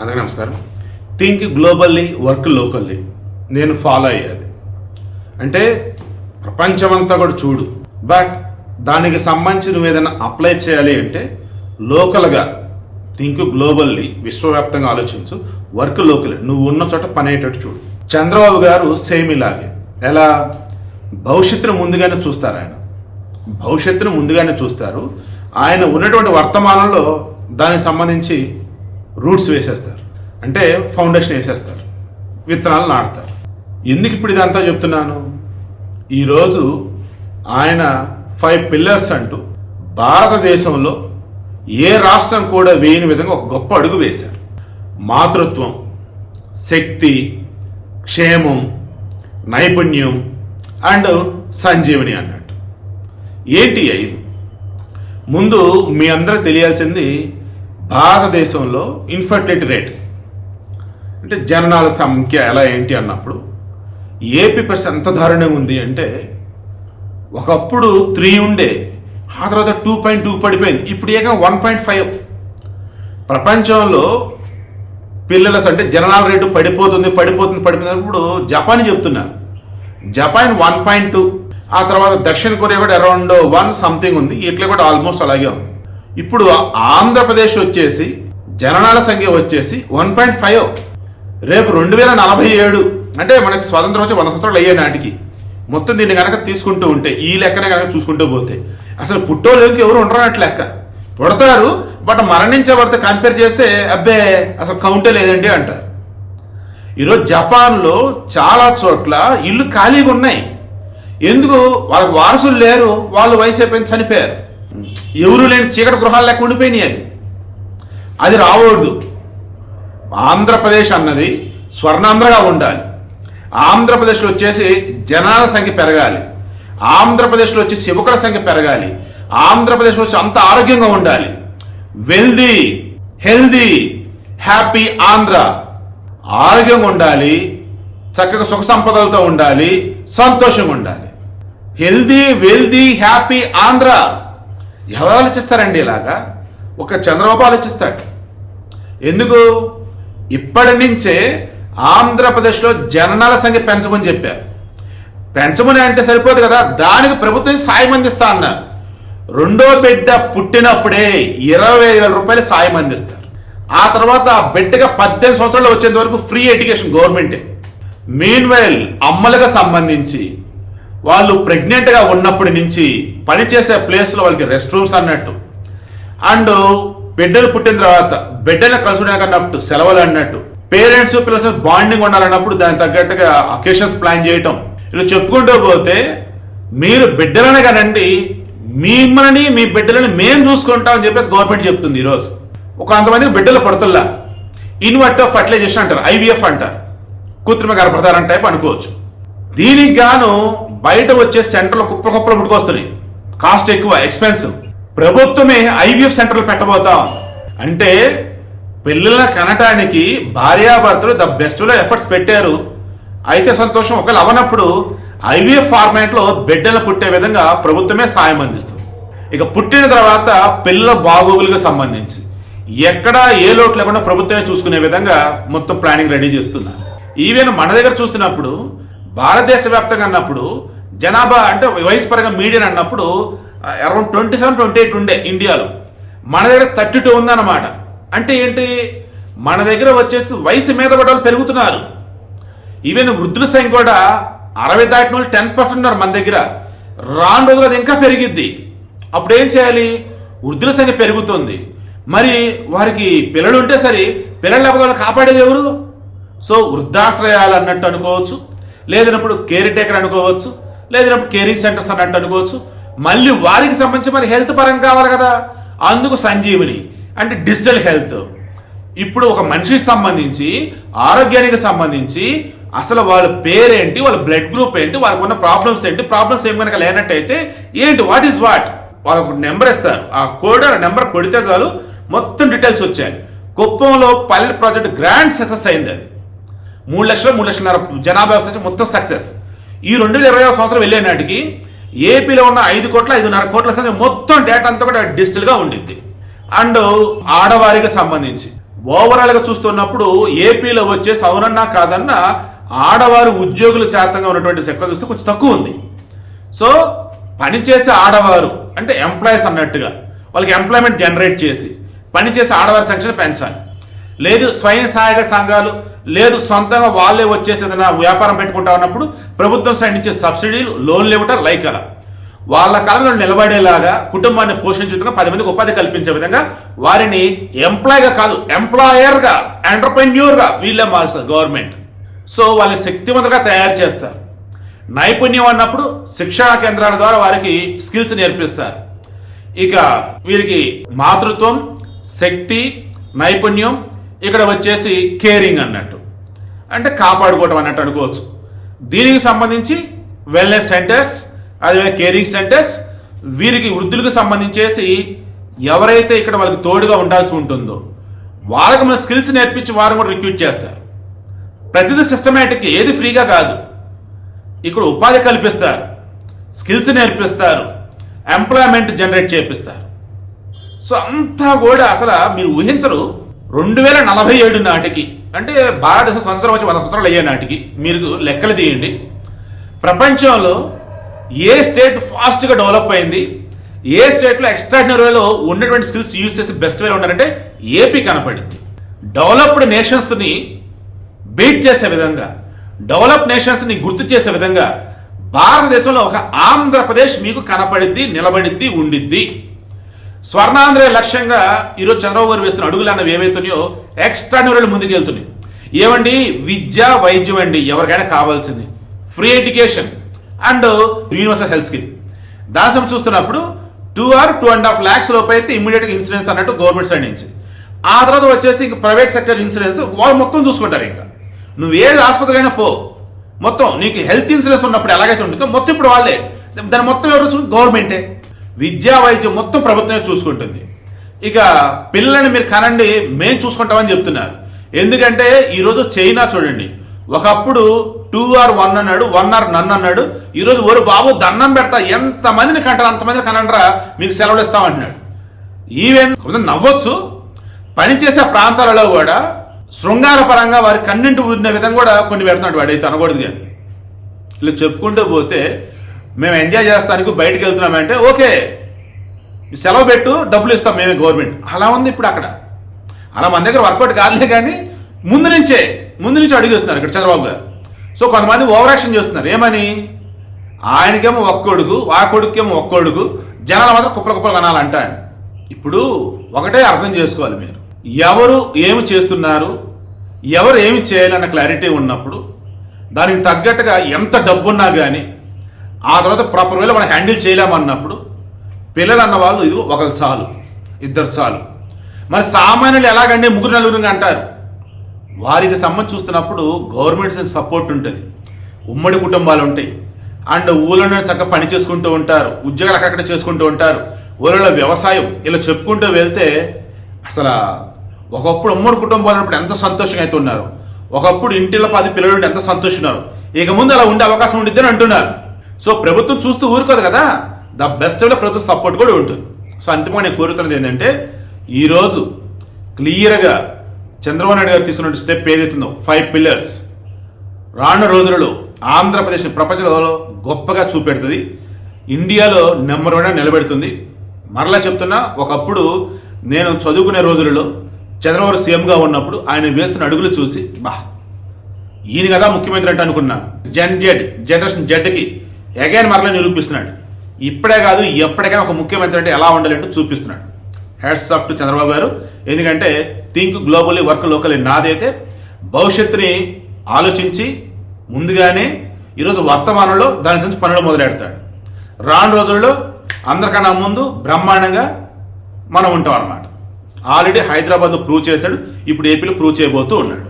అందరికీ నమస్కారం. Think globally, work locally నేను ఫాలో అయ్యేది. అంటే ప్రపంచమంతా కూడా చూడు, బట్ దానికి సంబంధించి నువ్వు ఏదైనా అప్లై చేయాలి అంటే లోకల్గా థింక్ గ్లోబల్లీ, విశ్వవ్యాప్తంగా ఆలోచించు. వర్క్ లోకల్లీ, నువ్వు ఉన్న చోట పని అయ్యేటట్టు చూడు. చంద్రబాబు గారు సేమ్ ఇలాగే. ఎలా? భవిష్యత్తును ముందుగానే చూస్తారు. భవిష్యత్తును ముందుగానే చూస్తారు. ఆయన ఉన్నటువంటి వర్తమానంలో దానికి సంబంధించి రూట్స్ వేసేస్తారు, అంటే ఫౌండేషన్ వేసేస్తారు, విత్తనాలు నాటుతారు. ఎందుకు ఇప్పుడు ఇదంతా చెప్తున్నాను? ఈరోజు ఆయన 5 పిల్లర్స్ అంటూ భారతదేశంలో ఏ రాష్ట్రం కూడా వేయని విధంగా ఒక గొప్ప అడుగు వేశారు. మాతృత్వం, శక్తి, క్షేమం, నైపుణ్యం అండ్ సంజీవని అన్నట్టు. ఏంటి 5? ముందు మీ అందరూ తెలియాల్సింది, భారతదేశంలో ఇన్ఫర్టిలిటీ రేట్ అంటే జననాల సంఖ్య ఎలా ఏంటి అన్నప్పుడు ఏపీ పరిస్థితి ఎంత దారుణంగా ఉంది అంటే, ఒకప్పుడు 3 ఉండే, ఆ తర్వాత 2.2 పడిపోయింది, ఇప్పుడు ఏకంగా 1.5. ప్రపంచంలో పిల్లల అంటే జననాల రేటు పడిపోతుంది. ఇప్పుడు జపాన్ చెప్తున్నారు, జపాన్ 1.2, ఆ తర్వాత దక్షిణ కొరియా కూడా అరౌండ్ 1 సంథింగ్ ఉంది. ఇట్లా కూడా ఆల్మోస్ట్ అలాగే ఉంది. ఇప్పుడు ఆంధ్రప్రదేశ్ వచ్చేసి జననాల సంఖ్య వచ్చేసి 1.5. రేపు 2047 అంటే మనకి స్వాతంత్రం వచ్చి 100 సంవత్సరాలు అయ్యే నాటికి మొత్తం దీన్ని కనుక తీసుకుంటూ ఉంటే, ఈ లెక్కనే కనుక చూసుకుంటూ పోతే అసలు పుట్టోళ్ళకి ఎవరు ఉండరన్నట్టు లెక్క. పుడతారు, బట్ మరణించబడితే కంపేర్ చేస్తే అబ్బే అసలు కౌంటే లేదండి అంటారు. ఈరోజు జపాన్లో చాలా చోట్ల ఇల్లు ఖాళీగా ఉన్నాయి. ఎందుకు? వాళ్ళకి వారసులు లేరు, వాళ్ళు వయసు అయిపోయింది, చనిపోయారు. ఎవరు లేని చీకటి గృహాలు లెక్క ఉండిపోయినాయి. అది రావద్దు. ఆంధ్రప్రదేశ్ అన్నది స్వర్ణాంధ్రగా ఉండాలి. ఆంధ్రప్రదేశ్లో వచ్చేసి జనాల సంఖ్య పెరగాలి. ఆంధ్రప్రదేశ్లో వచ్చి యువకుల సంఖ్య పెరగాలి. ఆంధ్రప్రదేశ్లో వచ్చి అంత ఆరోగ్యంగా ఉండాలి. Wealthy, healthy, happy Andhra. ఆరోగ్యంగా ఉండాలి, చక్కగా సుఖ సంపదలతో ఉండాలి, సంతోషంగా ఉండాలి. Healthy, wealthy, happy Andhra. ఎవరు ఆలోచిస్తారండి ఇలాగా? ఒక చంద్రబాబు ఆలోచిస్తాడు. ఎందుకు? ఇప్పటి నుంచే ఆంధ్రప్రదేశ్లో జననాల సంఖ్య పెంచమని చెప్పారు. పెంచమని అంటే సరిపోదు కదా, దానికి ప్రభుత్వం సాయం అందిస్తా అన్నారు. 2వ బిడ్డ పుట్టినప్పుడే 20,000 రూపాయలు సాయం అందిస్తారు. ఆ తర్వాత ఆ బిడ్డగా 18 సంవత్సరాలు వచ్చేంత వరకు ఫ్రీ ఎడ్యుకేషన్ గవర్నమెంటే. మీన్వైల్ అమ్మలకు సంబంధించి వాళ్ళు ప్రెగ్నెంట్గా ఉన్నప్పటి నుంచి పనిచేసే ప్లేస్లో వాళ్ళకి రెస్ట్ రూమ్స్ అన్నట్టు, అండ్ బిడ్డలు పుట్టిన తర్వాత బిడ్డలు కలుసుకునేకన్నప్పుడు సెలవులు అన్నట్టు, పేరెంట్స్ పిల్లస్ బాండింగ్ ఉండాలన్నప్పుడు దానికి తగ్గట్టుగా అకేషన్స్ ప్లాన్ చేయటం, ఇలా చెప్పుకుంటూ పోతే మీరు బిడ్డలనే కనండి, మిమ్మల్ని మీ బిడ్డలని మేము చూసుకుంటామని చెప్పేసి గవర్నమెంట్ చెప్తుంది. ఈరోజు కొంతమందికి బిడ్డలు పడుతుల్లా, ఇన్వర్టివ్ ఫర్టిలైజేషన్ అంటారు, IVF అంటారు, కృత్రిమ గర్భధారణ టైప్ అనుకోవచ్చు. దీనికి గాను బయట వచ్చే సెంటర్లు కుప్పలు పుట్టుకొస్తున్నాయి. కాస్ట్ ఎక్కువ, ఎక్స్పెన్సివ్. ప్రభుత్వమే IVF సెంటర్లు పెట్టబోతాం అంటే పిల్లల కనటానికి భార్యాభర్తలు ద బెస్ట్లో ఎఫర్ట్స్ పెట్టారు. అయితే సంతోషం. ఒకవేళ అవనప్పుడు IVF ఫార్మాట్లో బిడ్డలు పుట్టే విధంగా ప్రభుత్వమే సాయం అందిస్తుంది. ఇక పుట్టిన తర్వాత పిల్లల బాగోగులకు సంబంధించి ఎక్కడా ఏ లోటు లేకుండా ప్రభుత్వమే చూసుకునే విధంగా మొత్తం ప్లానింగ్ రెడీ చేస్తున్నారు. ఈవెన్ మన దగ్గర చూస్తున్నప్పుడు భారతదేశ వ్యాప్తంగా అన్నప్పుడు జనాభా అంటే వయసు పరంగా మీడియన్ అన్నప్పుడు అరౌండ్ 27-28 ఉండే ఇండియాలో. మన దగ్గర 32 ఉందన్నమాట. అంటే ఏంటి? మన దగ్గర వచ్చేసి వయసు మీద పడ్డ వాళ్ళు పెరుగుతున్నారు. ఈవెన్ వృద్ధుల సంఖ్య కూడా 60 దాటిన వాళ్ళు 10% ఉన్నారు మన దగ్గర. రాను రోజులు అది ఇంకా పెరిగిద్ది. అప్పుడు ఏం చేయాలి? వృద్ధుల సంఖ్య పెరుగుతుంది, మరి వారికి పిల్లలు ఉంటే సరే, పిల్లలు లేకపోతే వాళ్ళు కాపాడేది ఎవరు? సో వృద్ధాశ్రయాలు అన్నట్టు అనుకోవచ్చు, లేదన్నప్పుడు కేర్ టేకర్ అనుకోవచ్చు, లేదన్నప్పుడు కేరింగ్ సెంటర్స్ అన్నట్టు అనుకోవచ్చు. మళ్ళీ వారికి సంబంధించి మరి హెల్త్ పరంగా కావాలి కదా, అందుకు సంజీవని అంటే డిజిటల్ హెల్త్. ఇప్పుడు ఒక మనిషికి సంబంధించి, ఆరోగ్యానికి సంబంధించి అసలు వాళ్ళ పేరేంటి, వాళ్ళ బ్లడ్ గ్రూప్ ఏంటి, వాళ్ళకు ఉన్న ప్రాబ్లమ్స్ ఏంటి, ప్రాబ్లమ్స్ ఏమి కనుక లేనట్టయితే ఏంటి, వాట్ ఈస్ వాట్, వాళ్ళకు నెంబర్ ఇస్తారు. ఆ కోడ్ నెంబర్ కొడితే చాలు మొత్తం డీటెయిల్స్ వచ్చాయి. కుప్పంలో పైలట్ ప్రాజెక్ట్ గ్రాండ్ సక్సెస్ అయింది. అది 3,00,000 జనాభా మొత్తం సక్సెస్. ఈ 2020వ సంవత్సరం వెళ్ళే నాటికి ఏపీలో ఉన్న 5,5.5 కోట్ల సంఖ్య మొత్తం డేటా అంతా కూడా డిజిటల్ గా ఉండింది. అండ్ ఆడవారికి సంబంధించి ఓవరాల్గా చూస్తున్నప్పుడు ఏపీలో వచ్చేసి అవునన్నా కాదన్నా ఆడవారు ఉద్యోగుల శాతంగా ఉన్నటువంటి సెక్టర్ చూస్తే కొంచెం తక్కువ ఉంది. సో పనిచేసే ఆడవారు అంటే ఎంప్లాయీస్ అన్నట్టుగా వాళ్ళకి ఎంప్లాయ్మెంట్ జనరేట్ చేసి పనిచేసే ఆడవారి సంఖ్యను పెంచాలి. లేదు స్వయం సహాయక సంఘాలు, లేదు సొంతంగా వాళ్ళే వచ్చేసి ఏదైనా వ్యాపారం పెట్టుకుంటా ఉన్నప్పుడు ప్రభుత్వం సైడ్ ఇచ్చే సబ్సిడీలు, లోన్లు ఇవ్వటం లైక్ అలా వాళ్ళ కాలంలో నిలబడేలాగా కుటుంబాన్ని పోషించేందుకు 10 మందికి ఉపాధి కల్పించే విధంగా వారిని ఎంప్లాయ్గా కాదు ఎంప్లాయర్గా, ఎంటర్ప్రెన్యూర్గా వీళ్ళే మారుస్తారు గవర్నమెంట్. సో వాళ్ళని శక్తివంతంగా తయారు చేస్తారు. నైపుణ్యం అన్నప్పుడు శిక్షణా కేంద్రాల ద్వారా వారికి స్కిల్స్ నేర్పిస్తారు. ఇక వీరికి మాతృత్వం, శక్తి, నైపుణ్యం, ఇక్కడ వచ్చేసి కేరింగ్ అన్నట్టు, అంటే కాపాడుకోవటం అన్నట్టు అనుకోవచ్చు. దీనికి సంబంధించి వెల్నెస్ సెంటర్స్, అదే కేరింగ్ సెంటర్స్, వీరికి వృద్ధులకు సంబంధించేసి ఎవరైతే ఇక్కడ వాళ్ళకి తోడుగా ఉండాల్సి ఉంటుందో వాళ్ళకి మన స్కిల్స్ నేర్పించి వారు కూడా రిక్రూట్ చేస్తారు. ప్రతిదీ సిస్టమేటిక్, ఏది ఫ్రీగా కాదు. ఇక్కడ ఉపాధి కల్పిస్తారు, స్కిల్స్ నేర్పిస్తారు, ఎంప్లాయ్మెంట్ జనరేట్ చేపిస్తారు. సో అంతా కూడా అసలు మీరు ఊహించరు. 2047 నాటికి, అంటే భారతదేశం స్వతంత్రం వచ్చి 100 సంవత్సరాలు అయ్యే నాటికి మీరు లెక్కలు తీయండి, ప్రపంచంలో ఏ స్టేట్ ఫాస్ట్గా డెవలప్ అయింది, ఏ స్టేట్లో ఎక్స్ట్రాడినరీ వేలో ఉన్నటువంటి స్కిల్స్ యూజ్ చేసి బెస్ట్ వేలో ఉన్నారంటే ఏపీ కనపడింది. డెవలప్డ్ నేషన్స్ని బీట్ చేసే విధంగా, డెవలప్ నేషన్స్ని గుర్తు చేసే విధంగా భారతదేశంలో ఒక ఆంధ్రప్రదేశ్ మీకు కనపడిద్ది, నిలబడిద్ది, ఉండిద్ది. స్వర్ణాంధ్ర లక్ష్యంగా ఈరోజు చంద్రబాబు గారు వేస్తున్న అడుగులు అన్నవి ఏవైతున్నాయో ఎక్స్ట్రాడినరీలు ముందుకు వెళ్తున్నాయి. ఏమండి, విద్య, వైద్యం అండి ఎవరికైనా కావాల్సింది, free education and universal health scheme. దాని సమయం చూస్తున్నప్పుడు 2 or 2.5 lakhs లోపు అయితే ఇమ్మీడియట్గా ఇన్సూరెన్స్ అన్నట్టు గవర్నమెంట్ సైడ్ నుంచి. ఆ తర్వాత వచ్చేసి ఇంకా ప్రైవేట్ సెక్టర్ ఇన్సూరెన్స్ వాళ్ళు మొత్తం చూసుకుంటారు. ఇంకా నువ్వు ఏది ఆసుపత్రి అయినా పో, మొత్తం నీకు హెల్త్ ఇన్సూరెన్స్ ఉన్నప్పుడు ఎలాగైతే ఉంటుందో మొత్తం ఇప్పుడు వాళ్ళే, దాని మొత్తం ఎవరు గవర్నమెంటే. విద్యా, వైద్యం మొత్తం ప్రభుత్వమే చూసుకుంటుంది. ఇక పిల్లల్ని మీరు కనండి, మేము చూసుకుంటామని చెప్తున్నారు. ఎందుకంటే ఈరోజు చైనా చూడండి, ఒకప్పుడు 2 or 1 అన్నాడు, 1 or none అన్నాడు. ఈరోజు ఓరు బాబు దండం పెడతా, ఎంతమందిని కంటారు అంతమందిని కనండ్రా, మీకు సెలవులు ఇస్తామంటున్నాడు. ఈవెన్ నవ్వచ్చు, పనిచేసే ప్రాంతాలలో కూడా శృంగార పరంగా వారి కన్నింటి ఉన్న విధంగా కూడా కొన్ని పెడుతున్నాడు. వాడైతే అనకూడదు కానీ ఇలా చెప్పుకుంటూ పోతే మేము ఎంజాయ్ చేస్తానికి బయటకు వెళ్తున్నామంటే ఓకే సెలవు పెట్టు, డబ్బులు ఇస్తాం మేమే గవర్నమెంట్. అలా ఉంది ఇప్పుడు అక్కడ. అలా మన దగ్గర వర్కౌట్ కాదులే కానీ ముందు నుంచి అడుగుస్తున్నారు ఇక్కడ చంద్రబాబు గారు. సో కొంతమంది ఓవర్ యాక్షన్ చేస్తున్నారు. ఏమని, ఆయనకేమో ఒక్క కొడుకు, ఆ కొడుకేమో ఒక్క కొడుకు, జనాల మాత్రం కుప్పలు కనాలంట. ఇప్పుడు ఒకటే అర్థం చేసుకోవాలి మీరు, ఎవరు ఏమి చేస్తున్నారు, ఎవరు ఏమి చేయాలన్న క్లారిటీ ఉన్నప్పుడు దానికి తగ్గట్టుగా ఎంత డబ్బున్నా కానీ ఆ తర్వాత ప్రాపర్ వేలో మనం హ్యాండిల్ చేయలేమన్నప్పుడు పిల్లలు అన్న వాళ్ళు ఇది ఒకరు చాలు, ఇద్దరు చాలు. మరి సామాన్యులు ఎలాగంటే 3-4 అంటారు. వారికి సంబంధించి చూస్తున్నప్పుడు గవర్నమెంట్ సపోర్ట్ ఉంటుంది, ఉమ్మడి కుటుంబాలు ఉంటాయి, అండ్ ఊళ్ళో చక్కగా పని చేసుకుంటూ ఉంటారు, ఉద్యోగాలు అక్కడక్కడ చేసుకుంటూ ఉంటారు, ఊళ్ళో వ్యవసాయం, ఇలా చెప్పుకుంటూ వెళ్తే అసలు ఒకప్పుడు ఉమ్మడి కుటుంబాలు ఉన్నప్పుడు ఎంత సంతోషంగా అయితే ఉన్నారు, ఒకప్పుడు ఇంటిలో 10 పిల్లలు ఉంటే ఎంత సంతోషిస్తున్నారు. ఇక ముందు అలా ఉండే అవకాశం ఉండిద్దని అంటున్నారు. సో ప్రభుత్వం చూస్తూ ఊరుకోదు కదా, ద బెస్ట్ వేలో ప్రభుత్వం సపోర్ట్ కూడా ఉంటుంది. సో అంతిమంగా నేను కోరుతున్నది ఏంటంటే ఈరోజు క్లియర్గా చంద్రబాబు నాయుడు గారు తీసుకున్న స్టెప్ ఏదైతుందో 5 pillars రానున్న రోజులలో ఆంధ్రప్రదేశ్ని ప్రపంచంలో గొప్పగా చూపెడుతుంది, ఇండియాలో నెంబర్ 1 నిలబెడుతుంది. మరలా చెప్తున్నా, ఒకప్పుడు నేను చదువుకునే రోజులలో చంద్రబాబు సీఎంగా ఉన్నప్పుడు ఆయన వేస్తున్న అడుగులు చూసి ఈయన కదా ముఖ్యమంత్రి అంటే అనుకున్నా. జనరేషన్ జెడ్కి అగైన్ మరలా నిరూపిస్తున్నాడు. ఇప్పుడే కాదు ఎప్పటికైనా ఒక ముఖ్యమంత్రి అంటే ఎలా ఉండాలి అంటూ చూపిస్తున్నాడు. హ్యాట్స్ ఆఫ్ టు చంద్రబాబు గారు. ఎందుకంటే థింక్ గ్లోబల్లీ, వర్క్ లోకల్లీ నాదైతే భవిష్యత్తుని ఆలోచించి ముందుగానే ఈరోజు వర్తమానంలో దాని నుంచి పనులు మొదలెడతాడు. రాను రోజుల్లో అందరికన్నా ముందు బ్రహ్మాండంగా మనం ఉంటాం అన్నమాట. ఆల్రెడీ హైదరాబాద్లో ప్రూవ్ చేశాడు, ఇప్పుడు ఏపీలో ప్రూవ్ చేయబోతూ ఉన్నాడు.